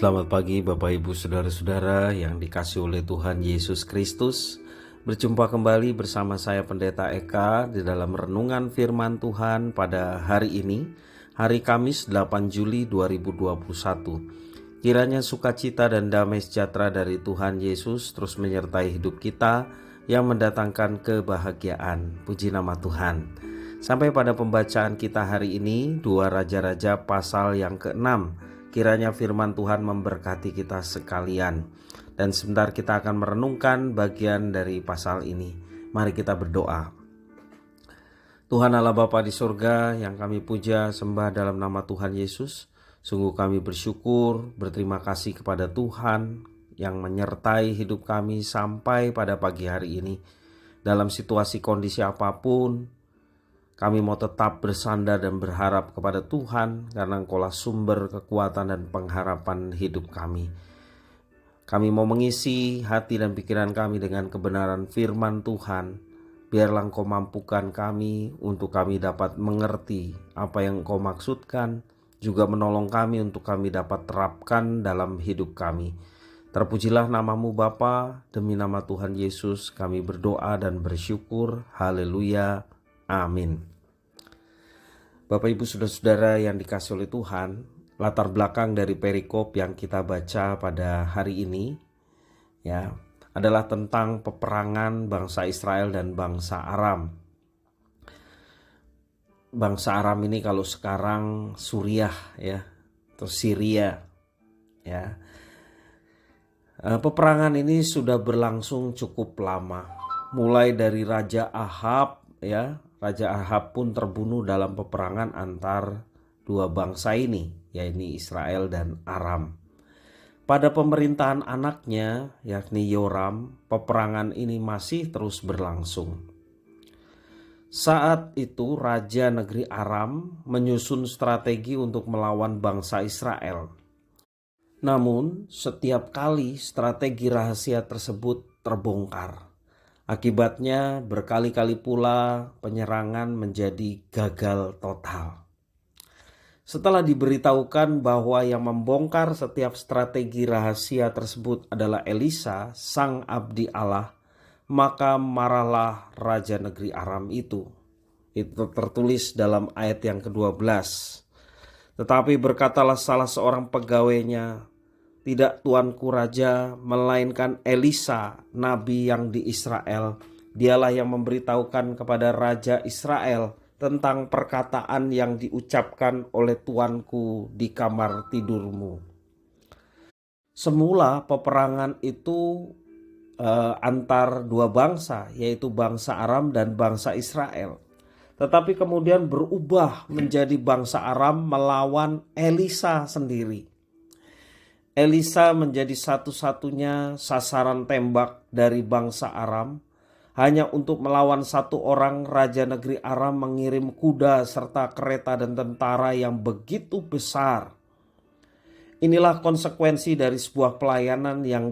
Selamat pagi Bapak Ibu Saudara-saudara yang dikasihi oleh Tuhan Yesus Kristus. Berjumpa kembali bersama saya Pendeta Eka di dalam renungan firman Tuhan pada hari ini, hari Kamis 8 Juli 2021. Kiranya sukacita dan damai sejahtera dari Tuhan Yesus terus menyertai hidup kita yang mendatangkan kebahagiaan. Puji nama Tuhan. Sampai pada pembacaan kita hari ini, 2 Raja-Raja pasal yang ke-6. Kiranya firman Tuhan memberkati kita sekalian. Dan sebentar kita akan merenungkan bagian dari pasal ini. Mari kita berdoa. Tuhan Allah Bapa di surga yang kami puja sembah dalam nama Tuhan Yesus. Sungguh kami bersyukur, berterima kasih kepada Tuhan yang menyertai hidup kami sampai pada pagi hari ini. Dalam situasi kondisi apapun, kami mau tetap bersandar dan berharap kepada Tuhan karena Engkaulah sumber kekuatan dan pengharapan hidup kami. Kami mau mengisi hati dan pikiran kami dengan kebenaran firman Tuhan. Biarlah Engkau mampukan kami untuk kami dapat mengerti apa yang Engkau maksudkan, juga menolong kami untuk kami dapat terapkan dalam hidup kami. Terpujilah namamu Bapa, demi nama Tuhan Yesus kami berdoa dan bersyukur. Haleluya. Amin. Bapak Ibu Saudara-saudara yang dikasihi oleh Tuhan, latar belakang dari perikop yang kita baca pada hari ini ya adalah tentang peperangan bangsa Israel dan bangsa Aram. Bangsa Aram ini kalau sekarang Suriah ya, atau Syria ya. Peperangan ini sudah berlangsung cukup lama. Mulai dari Raja Ahab ya. Raja Ahab pun terbunuh dalam peperangan antar dua bangsa ini, yaitu Israel dan Aram. Pada pemerintahan anaknya, yakni Yoram, peperangan ini masih terus berlangsung. Saat itu Raja negeri Aram menyusun strategi untuk melawan bangsa Israel. Namun, setiap kali strategi rahasia tersebut terbongkar. Akibatnya berkali-kali pula penyerangan menjadi gagal total. Setelah diberitahukan bahwa yang membongkar setiap strategi rahasia tersebut adalah Elisa, sang abdi Allah, maka marahlah Raja negeri Aram itu. Itu tertulis dalam ayat yang ke-12. Tetapi berkatalah salah seorang pegawainya, "Tidak tuanku raja, melainkan Elisa, nabi yang di Israel. Dialah yang memberitahukan kepada Raja Israel tentang perkataan yang diucapkan oleh tuanku di kamar tidurmu." Semula peperangan itu antar dua bangsa, yaitu bangsa Aram dan bangsa Israel. Tetapi kemudian berubah menjadi bangsa Aram melawan Elisa sendiri. Elisa menjadi satu-satunya sasaran tembak dari bangsa Aram. Hanya untuk melawan satu orang, Raja negeri Aram mengirim kuda serta kereta dan tentara yang begitu besar. Inilah konsekuensi dari sebuah pelayanan yang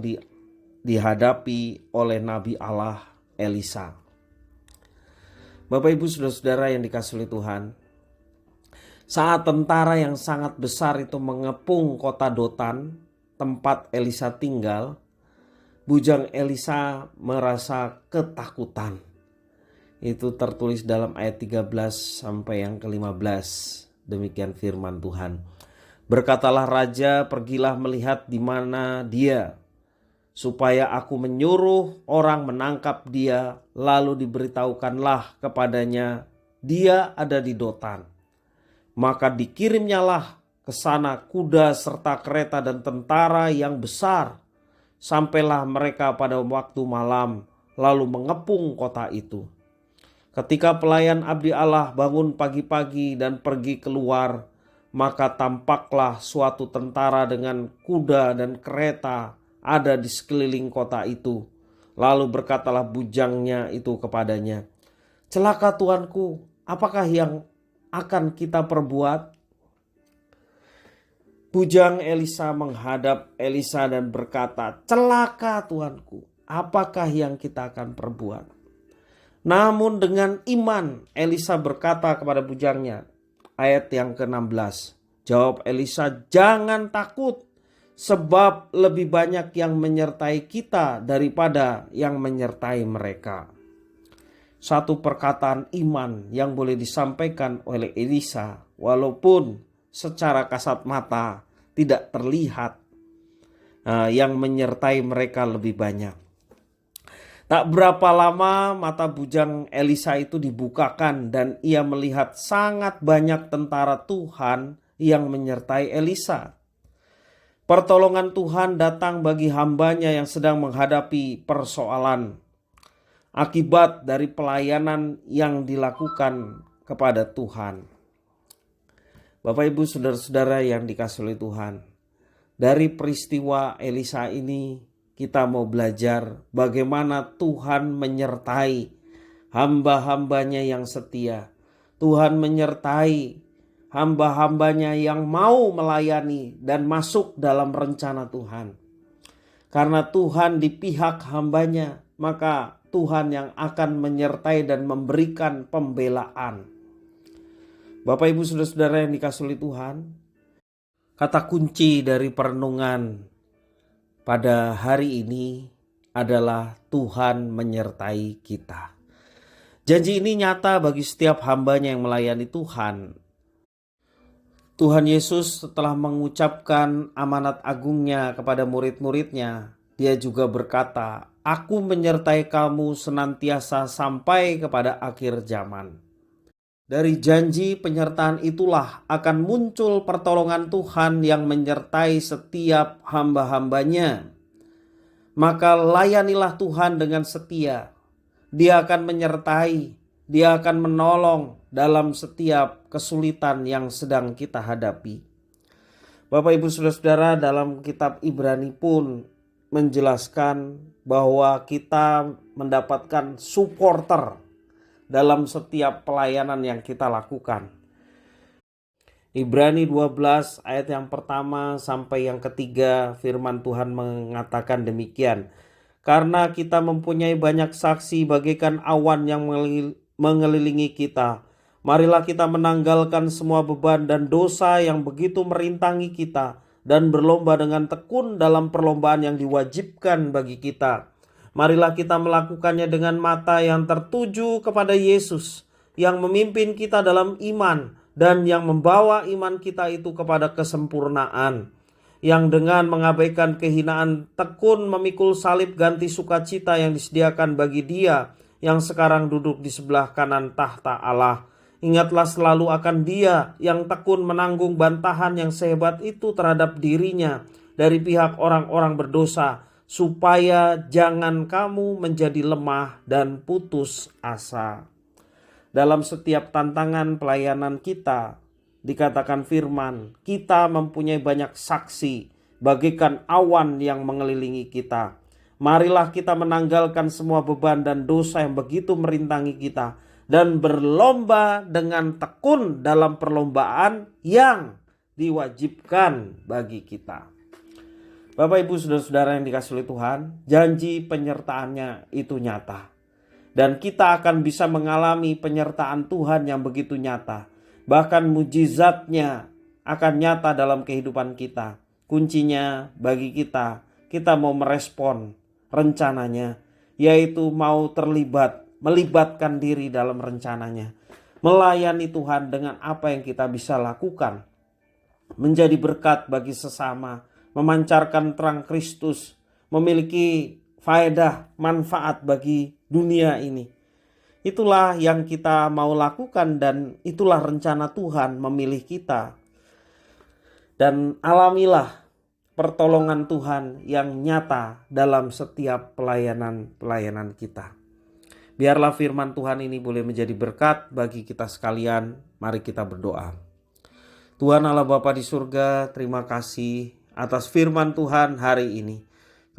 dihadapi oleh Nabi Allah Elisa. Bapak Ibu Saudara-saudara yang dikasihi oleh Tuhan, saat tentara yang sangat besar itu mengepung kota Dotan, tempat Elisa tinggal, bujang Elisa merasa ketakutan. Itu tertulis dalam ayat 13 sampai yang ke-15. Demikian firman Tuhan. Berkatalah raja, "Pergilah melihat di mana dia, supaya aku menyuruh orang menangkap dia, lalu diberitahukanlah kepadanya, dia ada di Dotan." Maka dikirimnyalah ke sana kuda serta kereta dan tentara yang besar. Sampailah mereka pada waktu malam, lalu mengepung kota itu. Ketika pelayan abdi Allah bangun pagi-pagi dan pergi keluar, maka tampaklah suatu tentara dengan kuda dan kereta ada di sekeliling kota itu. Lalu berkatalah bujangnya itu kepadanya, "Celaka tuanku, apakah yang akan kita perbuat?" Bujang Elisa menghadap Elisa dan berkata, "Celaka tuanku, apakah yang kita akan perbuat?" Namun dengan iman Elisa berkata kepada bujangnya, ayat yang ke-16. Jawab Elisa, "Jangan takut, sebab lebih banyak yang menyertai kita daripada yang menyertai mereka. Satu perkataan iman yang boleh disampaikan oleh Elisa, walaupun secara kasat mata tidak terlihat, yang menyertai mereka lebih banyak. Tak berapa lama mata bujang Elisa itu dibukakan dan ia melihat sangat banyak tentara Tuhan yang menyertai Elisa. Pertolongan Tuhan datang bagi hambanya yang sedang menghadapi persoalan akibat dari pelayanan yang dilakukan kepada Tuhan. Bapak Ibu saudara-saudara yang dikasihi oleh Tuhan, dari peristiwa Elisa ini kita mau belajar bagaimana Tuhan menyertai hamba-hambanya yang setia. Tuhan menyertai hamba-hambanya yang mau melayani dan masuk dalam rencana Tuhan. Karena Tuhan di pihak hambanya, maka Tuhan yang akan menyertai dan memberikan pembelaan. Bapak Ibu saudara-saudara yang dikasihi oleh Tuhan, kata kunci dari perenungan pada hari ini adalah Tuhan menyertai kita. Janji ini nyata bagi setiap hambanya yang melayani Tuhan. Tuhan Yesus setelah mengucapkan amanat agungnya kepada murid-muridnya, dia juga berkata, "Aku menyertai kamu senantiasa sampai kepada akhir zaman." Dari janji penyertaan itulah akan muncul pertolongan Tuhan yang menyertai setiap hamba-hambanya. Maka layanilah Tuhan dengan setia. Dia akan menyertai, dia akan menolong dalam setiap kesulitan yang sedang kita hadapi. Bapak Ibu saudara-saudara, dalam kitab Ibrani pun menjelaskan bahwa kita mendapatkan supporter dalam setiap pelayanan yang kita lakukan. Ibrani 12 ayat yang pertama sampai yang ketiga, firman Tuhan mengatakan demikian. Karena kita mempunyai banyak saksi bagaikan awan yang mengelilingi kita, marilah kita menanggalkan semua beban dan dosa yang begitu merintangi kita, dan berlomba dengan tekun dalam perlombaan yang diwajibkan bagi kita. Marilah kita melakukannya dengan mata yang tertuju kepada Yesus yang memimpin kita dalam iman dan yang membawa iman kita itu kepada kesempurnaan. Yang dengan mengabaikan kehinaan tekun memikul salib ganti sukacita yang disediakan bagi Dia yang sekarang duduk di sebelah kanan tahta Allah. Ingatlah selalu akan Dia yang tekun menanggung bantahan yang sehebat itu terhadap dirinya dari pihak orang-orang berdosa, supaya jangan kamu menjadi lemah dan putus asa. Dalam setiap tantangan pelayanan kita, dikatakan firman, kita mempunyai banyak saksi bagaikan awan yang mengelilingi kita. Marilah kita menanggalkan semua beban dan dosa yang begitu merintangi kita, dan berlomba dengan tekun dalam perlombaan yang diwajibkan bagi kita. Bapak Ibu saudara-saudara yang dikasihi oleh Tuhan, janji penyertaannya itu nyata. Dan kita akan bisa mengalami penyertaan Tuhan yang begitu nyata. Bahkan mujizatnya akan nyata dalam kehidupan kita. Kuncinya bagi kita mau merespon rencananya, yaitu mau terlibat, melibatkan diri dalam rencananya. Melayani Tuhan dengan apa yang kita bisa lakukan. Menjadi berkat bagi sesama, memancarkan terang Kristus, memiliki faedah, manfaat bagi dunia ini. Itulah yang kita mau lakukan dan itulah rencana Tuhan memilih kita. Dan alamilah pertolongan Tuhan yang nyata dalam setiap pelayanan kita. Biarlah firman Tuhan ini boleh menjadi berkat bagi kita sekalian. Mari kita berdoa. Tuhan Allah Bapa di surga, terima kasih atas firman Tuhan hari ini.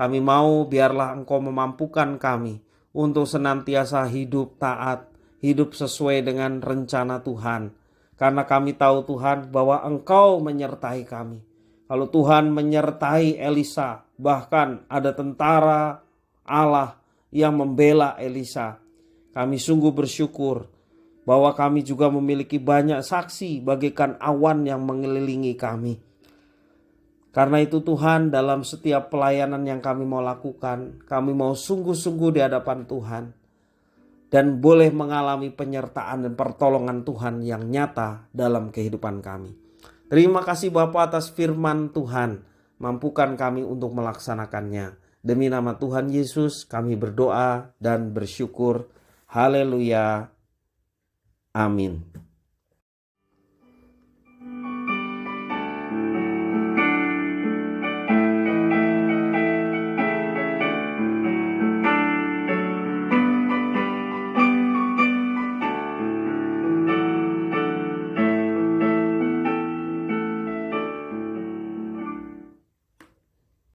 Kami mau biarlah Engkau memampukan kami untuk senantiasa hidup taat, hidup sesuai dengan rencana Tuhan. Karena kami tahu Tuhan bahwa Engkau menyertai kami. Kalau Tuhan menyertai Elisa, bahkan ada tentara Allah yang membela Elisa. Kami sungguh bersyukur bahwa kami juga memiliki banyak saksi bagaikan awan yang mengelilingi kami. Karena itu Tuhan, dalam setiap pelayanan yang kami mau lakukan, kami mau sungguh-sungguh di hadapan Tuhan dan boleh mengalami penyertaan dan pertolongan Tuhan yang nyata dalam kehidupan kami. Terima kasih Bapa atas firman Tuhan, mampukan kami untuk melaksanakannya. Demi nama Tuhan Yesus kami berdoa dan bersyukur. Haleluya. Amin.